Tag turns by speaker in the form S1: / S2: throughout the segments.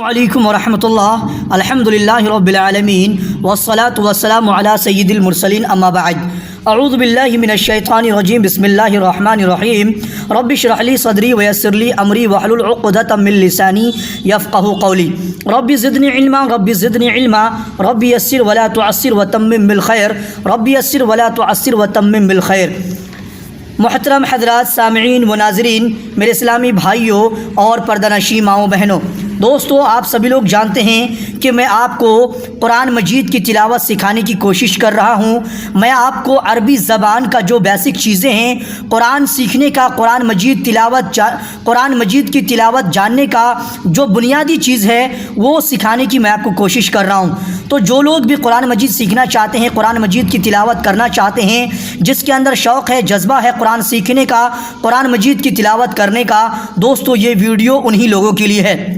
S1: علیکم ورحمۃ اللہ الحمدللہ رب العالمین والصلاة والسلام علی سید المرسلین اما بعد اعوذ باللہ من الشیطان الرجیم بسم اللہ الرحمن الرحیم رب اشرح لی صدری ویسر لی امری واحلل عقدۃ من لسانی یفقهوا قولی رب زدنی علما رب یسر ولا تعسر وتمم بالخیر رب یسر ولا تعسر وتمم بالخیر۔ محترم حضرات، سامعین و ناظرین، میرے اسلامی بھائیوں اور پردہ نشین ماؤں بہنوں، دوستو، آپ سبھی لوگ جانتے ہیں کہ میں آپ کو قرآن مجید کی تلاوت سکھانے کی کوشش کر رہا ہوں۔ میں آپ کو عربی زبان کا جو بیسک چیزیں ہیں، قرآن سیکھنے کا، قرآن مجید کی تلاوت جاننے کا جو بنیادی چیز ہے وہ سکھانے کی میں آپ کو کوشش کر رہا ہوں۔ تو جو لوگ بھی قرآن مجید سیکھنا چاہتے ہیں، قرآن مجید کی تلاوت کرنا چاہتے ہیں، جس کے اندر شوق ہے، جذبہ ہے قرآن سیکھنے کا، قرآن مجید کی تلاوت کرنے کا، دوستو یہ ویڈیو انہی لوگوں کے لیے ہے۔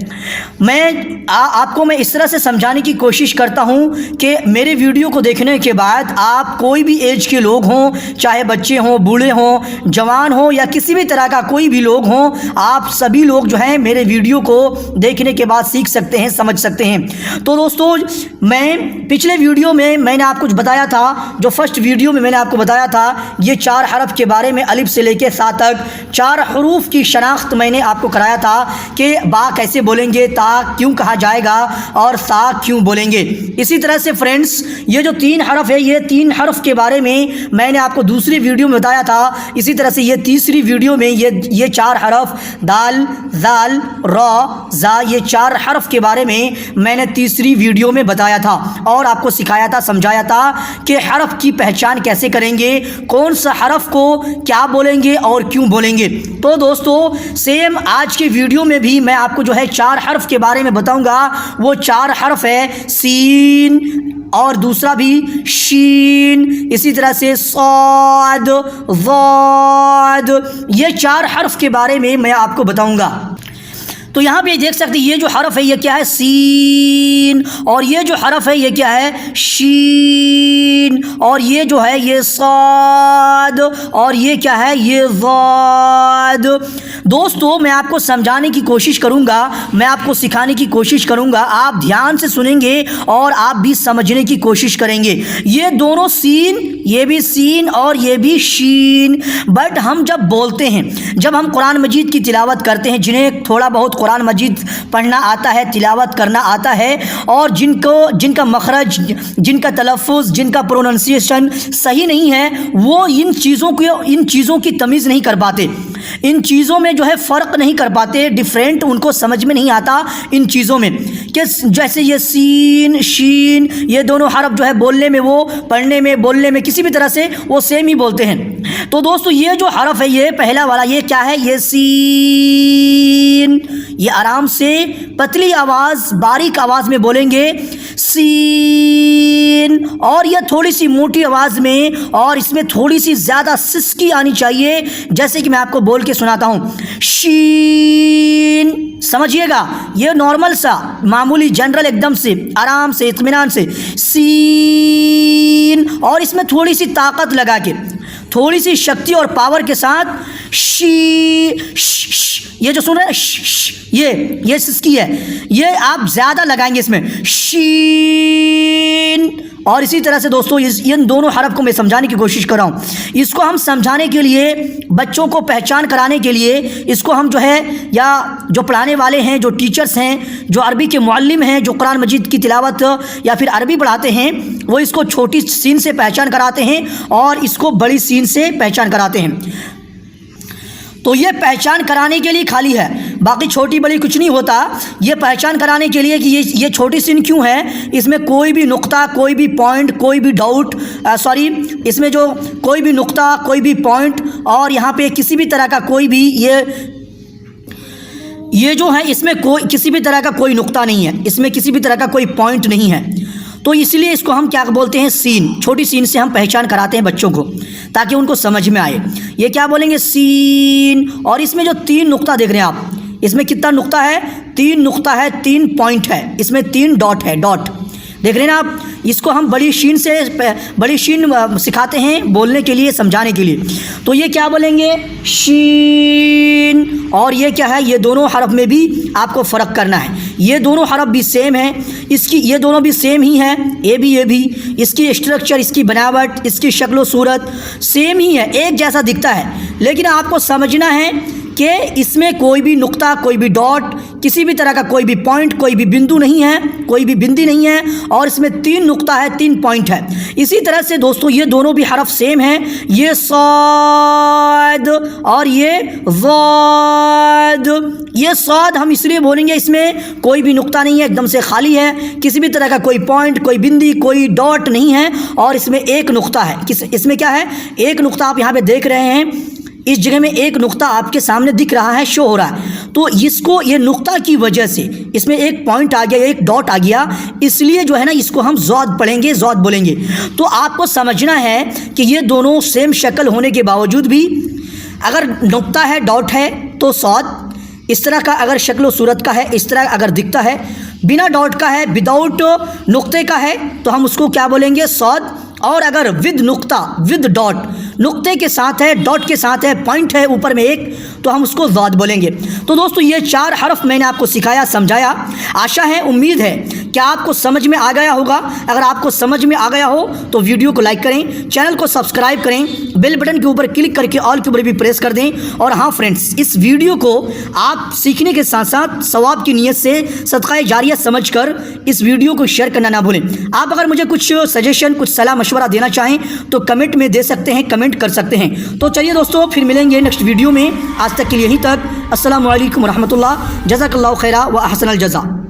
S1: میں آپ کو اس طرح سے سمجھانے کی کوشش کرتا ہوں کہ میرے ویڈیو کو دیکھنے کے بعد آپ کوئی بھی ایج کے لوگ ہوں، چاہے بچے ہوں، بوڑھے ہوں، جوان ہوں یا کسی بھی طرح کا کوئی بھی لوگ ہوں، آپ سبھی لوگ جو ہیں میرے ویڈیو کو دیکھنے کے بعد سیکھ سکتے ہیں، سمجھ سکتے ہیں۔ تو دوستو، میں پچھلے ویڈیو میں نے آپ کچھ بتایا تھا، جو فرسٹ ویڈیو میں نے آپ کو بتایا تھا یہ 4 حرف کے بارے میں، الف سے لے کے سا تک 4 حروف کی شناخت میں نے آپ کو کرایا تھا کہ با کیسے بولیں گے، تا کیوں کہا جائے گا اور سا کیوں بولیں گے۔ اسی طرح سے فرینڈس، یہ جو 3 حرف ہے، یہ 3 حرف کے بارے میں نے آپ کو دوسری ویڈیو میں بتایا تھا۔ اسی طرح سے یہ تیسری ویڈیو میں یہ 4 حرف دال، زال، را، زا، یہ 4 حرف کے بارے میں نے تیسری ویڈیو میں بتایا تھا اور آپ کو سکھایا تھا، سمجھایا تھا کہ حرف کی پہچان کیسے کریں گے، کون سا حرف کو کیا بولیں گے اور کیوں بولیں گے۔ تو دوستو، سیم آج کے ویڈیو میں بھی میں آپ کو جو ہے 4 حرف کے بارے میں بتاؤں گا۔ وہ 4 حرف ہے سین، اور دوسرا بھی شین، اسی طرح سے صاد، ضاد، یہ 4 حرف کے بارے میں آپ کو بتاؤں گا۔ تو یہاں پہ دیکھ سکتے ہیں یہ جو حرف ہے یہ کیا ہے، سین، اور یہ جو حرف ہے یہ کیا ہے، شین، اور یہ جو ہے یہ صاد، اور یہ کیا ہے، یہ ضاد۔ دوستو، میں آپ کو سمجھانے کی کوشش کروں گا، میں آپ کو سکھانے کی کوشش کروں گا، آپ دھیان سے سنیں گے اور آپ بھی سمجھنے کی کوشش کریں گے۔ یہ دونوں سین، یہ بھی سین اور یہ بھی شین، بٹ ہم جب بولتے ہیں، جب ہم قرآن مجید کی تلاوت کرتے ہیں، جنہیں تھوڑا بہت قرآن مجید پڑھنا آتا ہے، تلاوت کرنا آتا ہے، اور جن کا مخرج، جن کا تلفظ، جن کا پروننسیشن صحیح نہیں ہے، وہ ان چیزوں کی تمیز نہیں کر پاتے، ان چیزوں میں جو ہے فرق نہیں کر پاتے، ڈیفرنٹ ان کو سمجھ میں نہیں آتا ان چیزوں میں، کہ جیسے یہ سین، شین، یہ دونوں حرف جو ہے بولنے میں، وہ پڑھنے میں، بولنے میں کسی بھی طرح سے وہ سیم ہی بولتے ہیں۔ تو دوستو، یہ جو حرف ہے، یہ پہلا والا، یہ کیا ہے، یہ سین، یہ آرام سے پتلی آواز، باریک آواز میں بولیں گے، سین، اور یہ تھوڑی سی موٹی آواز میں، اور اس میں تھوڑی سی زیادہ سسکی آنی چاہیے، جیسے کہ میں آپ کو بول کے سناتا ہوں، شین، سمجھیے گا، یہ نارمل سا، معمولی، جنرل، ایک دم سے آرام سے، اطمینان سے، سین، اور اس میں تھوڑی سی طاقت لگا کے، تھوڑی سی شکتی اور پاور کے ساتھ، یہ جو سن رہے ہیں، یہ سسکی ہے، یہ آپ زیادہ لگائیں گے اس میں، شین۔ اور اسی طرح سے دوستو، ان دونوں حرف کو میں سمجھانے کی کوشش کر رہا ہوں۔ اس کو ہم سمجھانے کے لیے، بچوں کو پہچان کرانے کے لیے، اس کو ہم جو ہے، یا جو پڑھانے والے ہیں، جو ٹیچرز ہیں، جو عربی کے معلم ہیں، جو قرآن مجید کی تلاوت یا پھر عربی پڑھاتے ہیں، وہ اس کو چھوٹی سین سے پہچان کراتے ہیں اور اس کو بڑی سین سے پہچان کراتے ہیں۔ تو یہ پہچان کرانے کے لیے خالی ہے، باقی چھوٹی بڑی کچھ نہیں ہوتا۔ یہ پہچان کرانے کے لیے کہ یہ چھوٹی سین کیوں ہے، اس میں کوئی بھی نقطہ، کوئی بھی پوائنٹ، کوئی بھی ڈاؤٹ، اس میں جو کوئی بھی نقطہ، کوئی بھی پوائنٹ، اور یہاں پہ کسی بھی طرح کا کوئی بھی یہ جو ہے، اس میں کسی بھی طرح کا کوئی نقطہ نہیں ہے، اس میں کسی بھی طرح کا کوئی پوائنٹ نہیں ہے۔ تو اس لیے اس کو ہم کیا بولتے ہیں، سین، چھوٹی سین سے ہم پہچان کراتے ہیں بچوں کو، تاکہ ان کو سمجھ میں آئے۔ یہ کیا بولیں گے، سین، اور اس میں جو 3 نقطہ دیکھ رہے ہیں آپ، اس میں کتنا نقطہ ہے، 3 نقطہ ہے، 3 پوائنٹ ہے، اس میں 3 ڈاٹ ہے، ڈاٹ دیکھ رہے ہیں نا آپ, اس کو ہم بڑی شین سے بڑی شین سکھاتے ہیں بولنے کے لیے, سمجھانے کے لیے. تو یہ کیا بولیں گے, شین. اور یہ کیا ہے, یہ دونوں حرف میں بھی آپ کو فرق کرنا ہے. یہ دونوں حرف بھی سیم ہیں, اس کی یہ دونوں بھی سیم ہی ہیں, یہ بھی اس کی اسٹرکچر, اس کی بناوٹ, اس کی شکل و صورت سیم ہی ہے, ایک جیسا دکھتا ہے. لیکن آپ کو سمجھنا ہے کہ اس میں کوئی بھی نقطہ, کوئی بھی ڈاٹ, کسی بھی طرح کا کوئی بھی پوائنٹ, کوئی بھی بندو نہیں ہے, کوئی بھی بندی نہیں ہے, اور اس میں 3 نقطہ ہے, 3 پوائنٹ ہے. اسی طرح سے دوستو یہ دونوں بھی حرف سیم ہیں, یہ صاد اور یہ ضاد. یہ صاد ہم اس لیے بولیں گے, اس میں کوئی بھی نقطہ نہیں ہے, ایک دم سے خالی ہے, کسی بھی طرح کا کوئی پوائنٹ, کوئی بندی, کوئی ڈاٹ نہیں ہے, اور اس میں ایک نقطہ ہے. اس میں کیا ہے, ایک نقطہ آپ یہاں پہ دیکھ رہے ہیں, اس جگہ میں ایک نقطہ آپ کے سامنے دکھ رہا ہے, شو ہو رہا ہے. تو اس کو یہ نقطہ کی وجہ سے اس میں ایک پوائنٹ آ گیا, ایک ڈاٹ آ گیا, اس لیے جو ہے نا اس کو ہم ضاد پڑھیں گے, ضاد بولیں گے. تو آپ کو سمجھنا ہے کہ یہ دونوں سیم شکل ہونے کے باوجود بھی اگر نقطہ ہے, ڈاٹ ہے تو صاد, اس طرح کا اگر شکل و صورت کا ہے, اس طرح اگر دکھتا ہے, بنا ڈاٹ کا ہے, وداؤٹ نقطے کا ہے, تو ہم اس کو کیا بولیں گے, صاد. اور اگر ود نقطہ, ود ڈاٹ, نقطے کے ساتھ ہے, ڈاٹ کے ساتھ ہے, پوائنٹ ہے اوپر میں ایک, تو ہم اس کو ضاد بولیں گے. تو دوستو یہ 4 حرف میں نے آپ کو سکھایا, سمجھایا. آشا ہے, امید ہے کہ آپ کو سمجھ میں آ گیا ہوگا. اگر آپ کو سمجھ میں آ گیا ہو تو ویڈیو کو لائک کریں, چینل کو سبسکرائب کریں, بیل بٹن کے اوپر کلک کر کے آل کے اوپر بھی پریس کر دیں. اور ہاں فرینڈس, اس ویڈیو کو آپ سیکھنے کے ساتھ ساتھ ثواب کی نیت سے صدقہ جاریہ سمجھ کر اس ویڈیو کو شیئر کرنا نہ بھولیں. آپ اگر مجھے کچھ سجیشن, کچھ صلاح مشورہ دینا چاہیں تو کمنٹ میں دے سکتے ہیں, کمنٹ کر سکتے ہیں. تو چلیے دوستو, پھر ملیں گے نیکسٹ ویڈیو میں. آج تک کے لیے یہیں تک. السلام علیکم ورحمۃ اللہ. جزاک اللہ خیرہ و احسن الجزا.